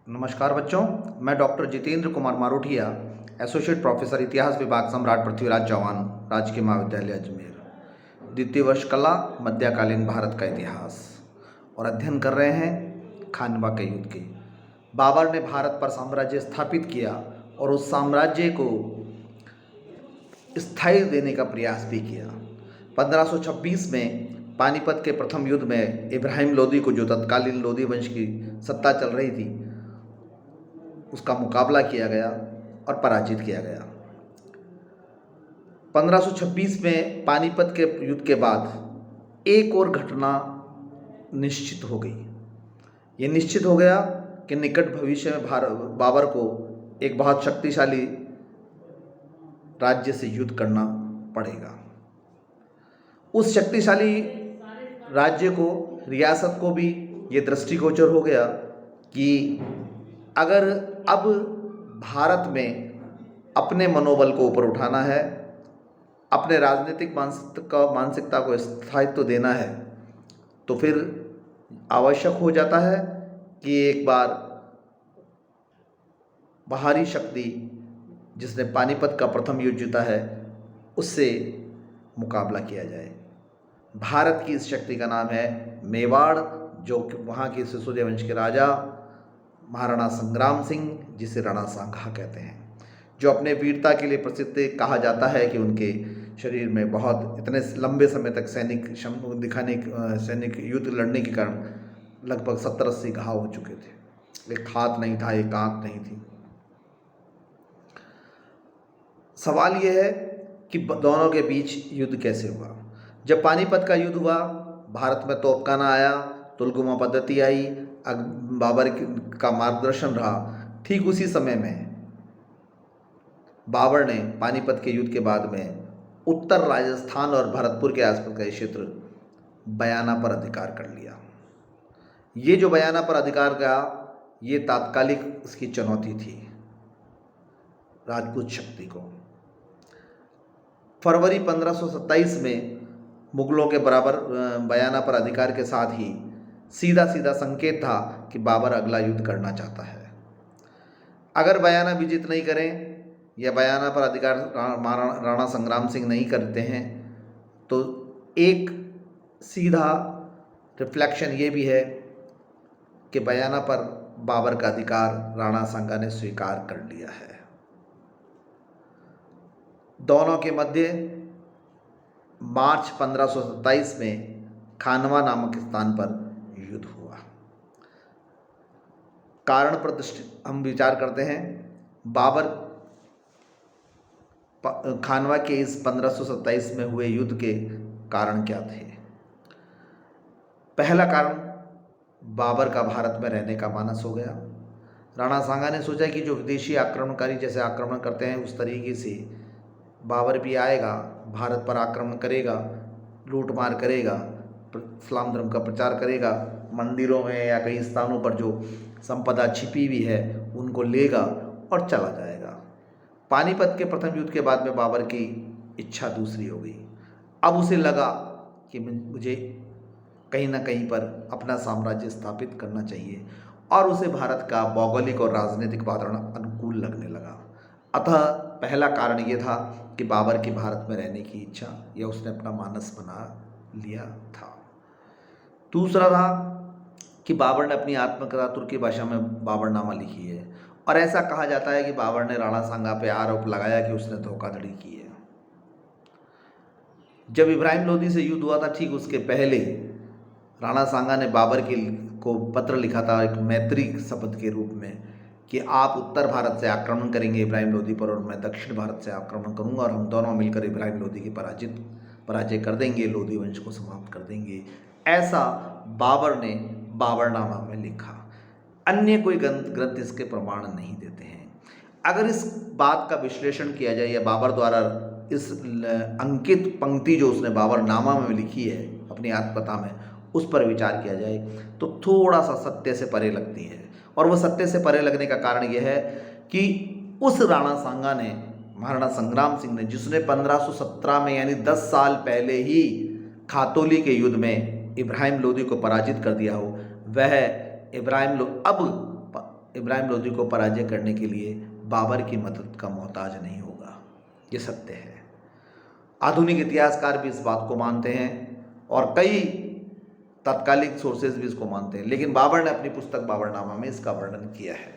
नमस्कार बच्चों, मैं doctor Jitendra Kumar Marothia, associate professor इतिहास विभाग सम्राट पृथ्वीराज चौहान, राजकीय महाविद्यालय अजमेर, द्वितीय वर्ष कला, मध्यकालीन भारत का इतिहास और अध्ययन कर रहे हैं खानवा के युद्ध के। बाबर ने भारत पर साम्राज्य स्थापित किया और उस साम्राज्य को स्थायी देने का प्रयास भी किया। 1526 में पानीपत के प्रथम युद्ध में इब्राहिम लोदी को, जो तत्कालीन लोदी वंश की सत्ता चल रही थी, उसका मुकाबला किया गया और पराजित किया गया। 1526 में पानीपत के युद्ध के बाद एक और घटना निश्चित हो गई। ये निश्चित हो गया कि निकट भविष्य में बाबर को एक बहुत शक्तिशाली राज्य से युद्ध करना पड़ेगा। उस शक्तिशाली राज्य को, रियासत को भी ये दृष्टिगोचर हो गया कि अगर अब भारत में अपने मनोबल को ऊपर उठाना है, अपने राजनीतिक मानसिकता को स्थायित्व देना है, तो फिर आवश्यक हो जाता है कि एक बार बाहरी शक्ति, जिसने पानीपत का प्रथम युद्ध जीता है, उससे मुकाबला किया जाए। भारत की इस शक्ति का नाम है मेवाड़, जो वहाँ के सिसोदिया वंश के राजा महाराणा संग्राम सिंह, जिसे राणा सांघा कहते हैं, जो अपने वीरता के लिए प्रसिद्ध। कहा जाता है कि उनके शरीर में बहुत इतने लंबे समय तक सैनिक युद्ध लड़ने के कारण लगभग 70-80 घाव हो चुके थे। एक हाथ नहीं था, एक आंख नहीं थी। सवाल यह है कि दोनों के बीच युद्ध कैसे हुआ। जब पानीपत का युद्ध हुआ, भारत में तोपखाना आया, तुलगुमा पद्धति आई, बाबर का मार्गदर्शन रहा। ठीक उसी समय में बाबर ने पानीपत के युद्ध के बाद में उत्तर राजस्थान और भरतपुर के आसपास का क्षेत्र बयाना पर अधिकार कर लिया। ये जो बयाना पर अधिकार का, ये तात्कालिक इसकी चुनौती थी राजपूत शक्ति को। फरवरी 1527 में मुगलों के बराबर बयाना पर अधिकार के साथ ही सीधा संकेत था कि बाबर अगला युद्ध करना चाहता है। अगर बयाना विजित नहीं करें या बयाना पर अधिकार राणा संग्राम सिंह नहीं करते हैं, तो एक सीधा रिफ्लेक्शन ये भी है कि बयाना पर बाबर का अधिकार राणा सांगा ने स्वीकार कर लिया है। दोनों के मध्य मार्च 1527 में खानवा नामक स्थान पर युद्ध हुआ। कारण पर हम विचार करते हैं। बाबर खानवा के इस 1527 में हुए युद्ध के कारण क्या थे? पहला कारण, बाबर का भारत में रहने का मानस हो गया। राणा सांगा ने सोचा कि जो विदेशी आक्रमणकारी जैसे आक्रमण करते हैं, उस तरीके से बाबर भी आएगा, भारत पर आक्रमण करेगा, लूट मार करेगा, इस्लाम धर्म का प्रचार करेगा, मंदिरों में या कई स्थानों पर जो संपदा छिपी हुई है उनको लेगा और चला जाएगा। पानीपत के प्रथम युद्ध के बाद में बाबर की इच्छा दूसरी हो गई। अब उसे लगा कि मुझे कहीं ना कहीं पर अपना साम्राज्य स्थापित करना चाहिए, और उसे भारत का भौगोलिक और राजनीतिक वातावरण अनुकूल लगने लगा। अतः पहला कारण ये था कि बाबर की भारत में रहने की इच्छा, या उसने अपना मानस बना लिया था। दूसरा था कि बाबर ने अपनी आत्मकथा तुर्की भाषा में बाबरनामा लिखी है, और ऐसा कहा जाता है कि बाबर ने राणा सांगा पे आरोप लगाया कि उसने धोखाधड़ी की है। जब इब्राहिम लोदी से युद्ध हुआ था, ठीक उसके पहले राणा सांगा ने बाबर को पत्र लिखा था, एक मैत्री शपथ के रूप में, कि आप उत्तर भारत से आक्रमण करेंगे इब्राहिम लोदी पर, और मैं दक्षिण भारत से आक्रमण करूंगा, और हम दोनों मिलकर इब्राहिम लोदी की पराजय कर देंगे, लोदी वंश को समाप्त कर देंगे। ऐसा बाबर ने बाबरनामा में लिखा। अन्य कोई ग्रंथ इसके प्रमाण नहीं देते हैं। अगर इस बात का विश्लेषण किया जाए, या बाबर द्वारा इस अंकित पंक्ति जो उसने बाबरनामा में लिखी है अपनी आत्मकथा में, उस पर विचार किया जाए, तो थोड़ा सा सत्य से परे लगती है। और वो सत्य से परे लगने का कारण यह है कि उस राणा सांगा ने, महाराणा संग्राम सिंह ने, जिसने 1517 में यानी 10 साल पहले ही खातौली के युद्ध में इब्राहिम लोदी को पराजित कर दिया हो, वह इब्राहिम अब इब्राहिम लोदी को पराजय करने के लिए बाबर की मदद का मोहताज नहीं होगा। ये सत्य है। आधुनिक इतिहासकार भी इस बात को मानते हैं और कई तात्कालिक सोर्सेज भी इसको मानते हैं, लेकिन बाबर ने अपनी पुस्तक बाबरनामा में इसका वर्णन किया है।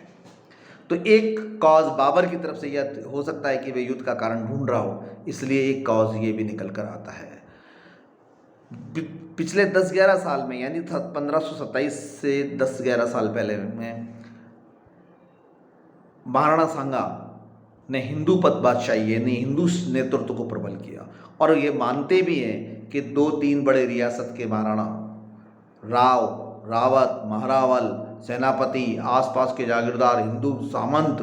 तो एक कॉज बाबर की तरफ से यह हो सकता है कि वे युद्ध का कारण ढूंढ रहा हो, इसलिए एक कॉज ये भी निकल कर आता है। पिछले 10-11 साल में, यानी 1527 से 10-11 साल पहले में, महाराणा सांगा ने हिंदू पद बादशाही यानी हिंदू नेतृत्व को प्रबल किया और ये मानते भी हैं कि 2-3 बड़े रियासत के महाराणा राव, रावत, महारावल, सेनापति, आसपास के जागीरदार, हिंदू सामंत,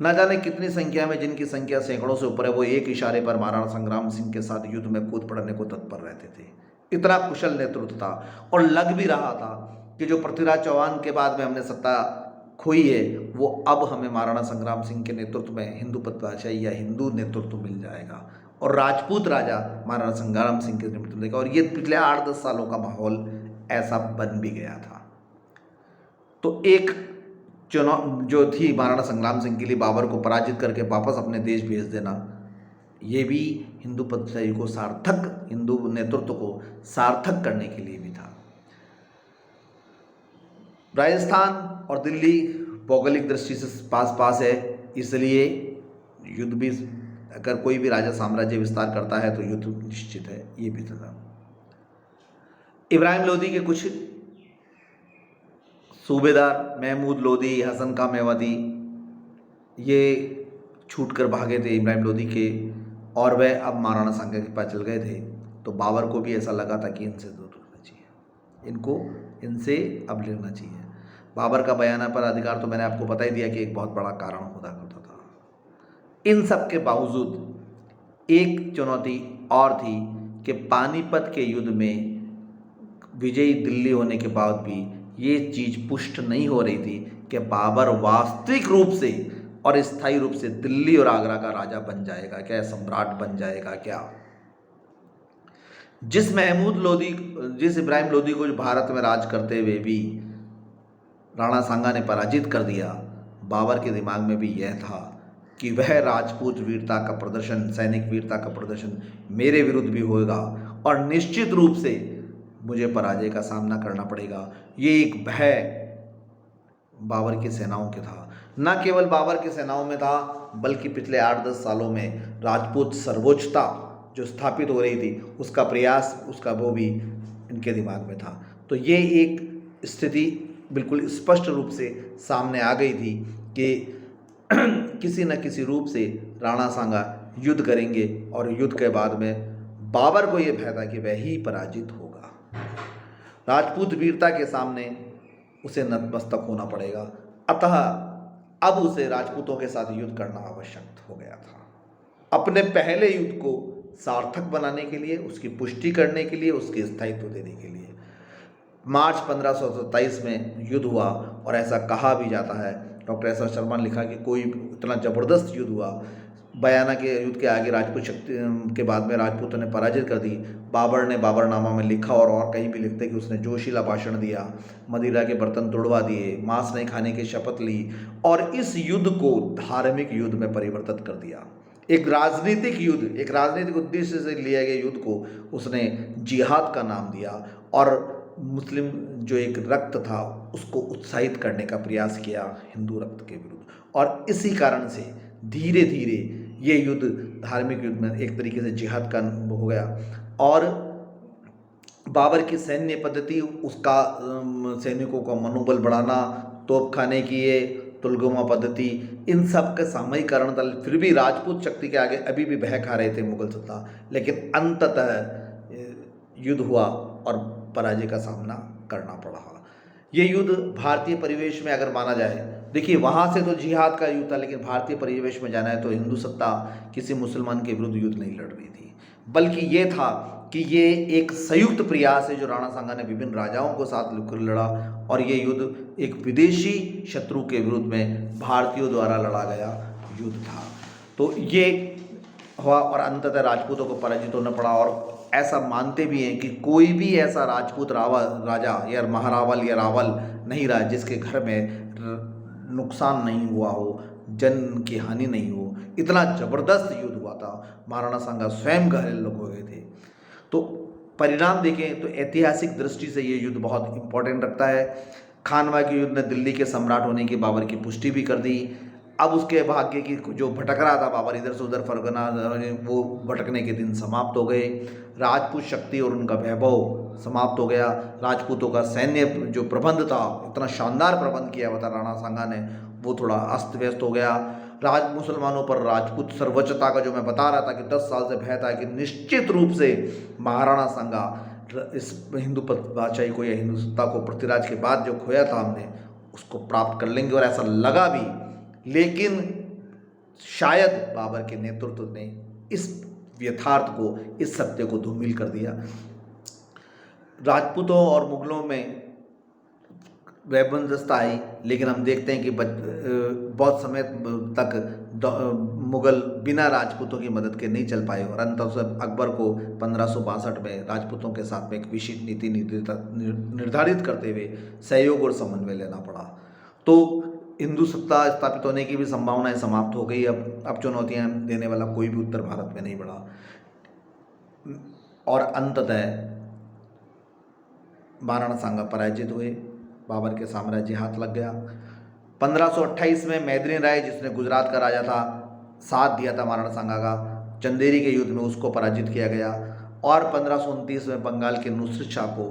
न जाने कितनी संख्या में, जिनकी संख्या सैकड़ों से ऊपर है, वो एक इशारे पर महाराणा संग्राम सिंह के साथ युद्ध में कूद पड़ने को तत्पर रहते थे। इतना कुशल नेतृत्व था और लग भी रहा था कि जो पृथ्वीराज चौहान के बाद में हमने सत्ता खोई है, वो अब हमें महाराणा संग्राम सिंह के नेतृत्व में हिंदू पदशाही या हिंदू नेतृत्व मिल जाएगा और राजपूत राजा महाराणा संग्राम सिंह के नेतृत्व देगा। और ये पिछले 8-10 सालों का माहौल ऐसा बन भी गया था। तो एक चुनाव जो थी महाराणा संग्राम सिंह के लिए बाबर को पराजित करके वापस अपने देश भेज देना, ये भी हिंदू पदशाही को सार्थक, हिंदू नेतृत्व को सार्थक करने के लिए भी था। राजस्थान और दिल्ली भौगोलिक दृष्टि से पास पास है, इसलिए युद्ध भी, अगर कोई भी राजा साम्राज्य विस्तार करता है तो युद्ध निश्चित है। ये भी था। इब्राहिम लोदी के कुछ सूबेदार, महमूद लोदी, हसन का मेवाती, ये छूट कर भागे थे इब्राहिम लोदी के और वह अब महाराणा सांगा के पास चल गए थे। तो बाबर को भी ऐसा लगा था कि इनसे दूर रहना चाहिए, इनसे अब लेना चाहिए। बाबर का बयाना पर अधिकार तो मैंने आपको बता ही दिया कि एक बहुत बड़ा कारण होता करता था। इन सब के बावजूद एक चुनौती और थी कि पानीपत के युद्ध में विजयी दिल्ली होने के बाद भी ये चीज़ पुष्ट नहीं हो रही थी कि बाबर वास्तविक रूप से और स्थायी रूप से दिल्ली और आगरा का राजा बन जाएगा क्या, सम्राट बन जाएगा क्या। जिस इब्राहिम लोदी को भारत में राज करते हुए भी राणा सांगा ने पराजित कर दिया, बाबर के दिमाग में भी यह था कि वह राजपूत वीरता का प्रदर्शन, सैनिक वीरता का प्रदर्शन मेरे विरुद्ध भी होगा और निश्चित रूप से मुझे पराजय का सामना करना पड़ेगा। ये एक भय बाबर की सेनाओं के था। न केवल बाबर की सेनाओं में था, बल्कि पिछले 8-10 सालों में राजपूत सर्वोच्चता जो स्थापित हो रही थी, उसका प्रयास, उसका वो भी इनके दिमाग में था। तो ये एक स्थिति बिल्कुल स्पष्ट रूप से सामने आ गई थी कि किसी न किसी रूप से राणा सांगा युद्ध करेंगे और युद्ध के बाद में बाबर को ये भय था कि वह ही पराजित होगा। राजपूत वीरता के सामने उसे नतमस्तक होना पड़ेगा। अतः अब उसे राजपूतों के साथ युद्ध करना आवश्यक हो गया था। अपने पहले युद्ध को सार्थक बनाने के लिए, उसकी पुष्टि करने के लिए, उसके स्थायित्व देने के लिए मार्च 1527 में युद्ध हुआ और ऐसा कहा भी जाता है, डॉक्टर एस आर शर्मा ने लिखा कि कोई इतना ज़बरदस्त युद्ध हुआ, बयाना के युद्ध के आगे राजपूत शक्ति के बाद में राजपूतों ने पराजित कर दी। बाबर ने बाबरनामा में लिखा और कहीं भी लिखते कि उसने जोशीला भाषण दिया, मदिरा के बर्तन तोड़वा दिए, मांस नहीं खाने की शपथ ली और इस युद्ध को धार्मिक युद्ध में परिवर्तित कर दिया। एक राजनीतिक युद्ध, एक राजनीतिक उद्देश्य से लिया गया युद्ध को उसने जिहाद का नाम दिया और मुस्लिम जो एक रक्त था उसको उत्साहित करने का प्रयास किया हिंदू रक्त के विरुद्ध। और इसी कारण से धीरे धीरे ये युद्ध धार्मिक युद्ध में एक तरीके से जिहाद का हो गया। और बाबर की सैन्य पद्धति, उसका सैनिकों का मनोबल बढ़ाना, तोपखाने की ये तुलगुमा पद्धति, इन सब का सामयिकरण था। फिर भी राजपूत शक्ति के आगे अभी भी भय खा रहे थे मुगल सत्ता, लेकिन अंततः युद्ध हुआ और पराजय का सामना करना पड़ा। ये युद्ध भारतीय परिवेश में अगर माना जाए, देखिए वहाँ से तो जिहाद का युद्ध था, लेकिन भारतीय परिवेश में जाना है तो हिंदू सत्ता किसी मुसलमान के विरुद्ध युद्ध नहीं लड़ रही थी, बल्कि ये था कि ये एक संयुक्त प्रयास है जो राणा सांगा ने विभिन्न राजाओं को साथ लेकर लड़ा और ये युद्ध एक विदेशी शत्रु के विरुद्ध में भारतीयों द्वारा लड़ा गया युद्ध था। तो ये हुआ और अंततः राजपूतों को पराजित होना पड़ा। और ऐसा मानते भी हैं कि कोई भी ऐसा राजपूत राजा या महारावल या रावल नहीं रहा जिसके घर में नुकसान नहीं हुआ हो, जन की हानि नहीं हो, इतना ज़बरदस्त युद्ध हुआ था। महाराणा सांगा स्वयं घायल लोग हो गए थे। तो परिणाम देखें तो ऐतिहासिक दृष्टि से ये युद्ध बहुत इम्पोर्टेंट रखता है। खानवा के युद्ध ने दिल्ली के सम्राट होने की बाबर की पुष्टि भी कर दी। अब उसके भाग्य की जो भटक रहा था बाबर इधर से उधर फरगना, वो भटकने के दिन समाप्त हो गए। राजपूत शक्ति और उनका वैभव समाप्त हो गया। राजपूतों का सैन्य जो प्रबंध था, इतना शानदार प्रबंध किया हुआ था राणा सांगा ने, वो थोड़ा अस्त व्यस्त हो गया। मुसलमानों पर राजपूत सर्वोच्चता का जो मैं बता रहा था कि 10 साल से भय था कि निश्चित रूप से महाराणा सांगा इस हिंदू बादशाही को या हिंदू सत्ता को पृथ्वीराज के बाद जो खोया था हमने उसको प्राप्त कर लेंगे, और ऐसा लगा भी। लेकिन शायद बाबर के नेतृत्व ने इस यथार्थ को, इस सत्य को धूमिल कर दिया। राजपूतों और मुगलों में वैबंदस्ता आई, लेकिन हम देखते हैं कि बहुत समय तक मुगल बिना राजपूतों की मदद के नहीं चल पाए, और अंततः अकबर को 1562 में राजपूतों के साथ में एक विशिष्ट नीति निर्धारित करते हुए सहयोग और समन्वय लेना पड़ा। तो हिंदू सत्ता स्थापित होने की भी संभावनाएं समाप्त हो गई। अब चुनौतियां देने वाला कोई भी उत्तर भारत में नहीं बढ़ा, और अंततः महाराणा सांगा पराजित हुए, बाबर के साम्राज्य हाथ लग गया। 1528 में मैदनी राय, जिसने गुजरात का राजा था, साथ दिया था महाराणा सांगा का, चंदेरी के युद्ध में उसको पराजित किया गया, और 1529 में बंगाल के नुसरत शाह को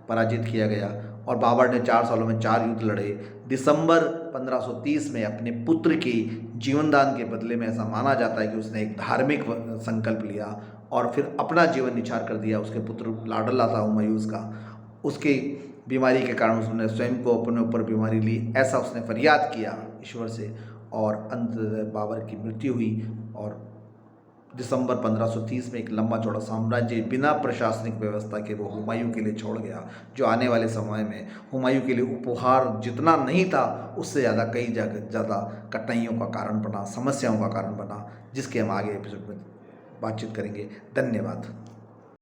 पराजित किया गया, और बाबर ने 4 सालों में 4 युद्ध लड़े। दिसंबर 1530 में अपने पुत्र की जीवनदान के बदले में ऐसा माना जाता है कि उसने एक धार्मिक संकल्प लिया और फिर अपना जीवन निछावर कर दिया। उसके पुत्र लाडला था हुमायूं का, उसकी बीमारी के कारण उसने स्वयं को अपने ऊपर बीमारी ली, ऐसा उसने फरियाद किया ईश्वर से, और अंत बाबर की मृत्यु हुई। और दिसंबर 1530 में एक लंबा चौड़ा साम्राज्य बिना प्रशासनिक व्यवस्था के वो हुमायूं के लिए छोड़ गया, जो आने वाले समय में हुमायूं के लिए उपहार जितना नहीं था उससे ज़्यादा कई ज़्यादा कठिनाइयों का कारण बना, समस्याओं का कारण बना, जिसके हम आगे एपिसोड में बातचीत करेंगे। धन्यवाद।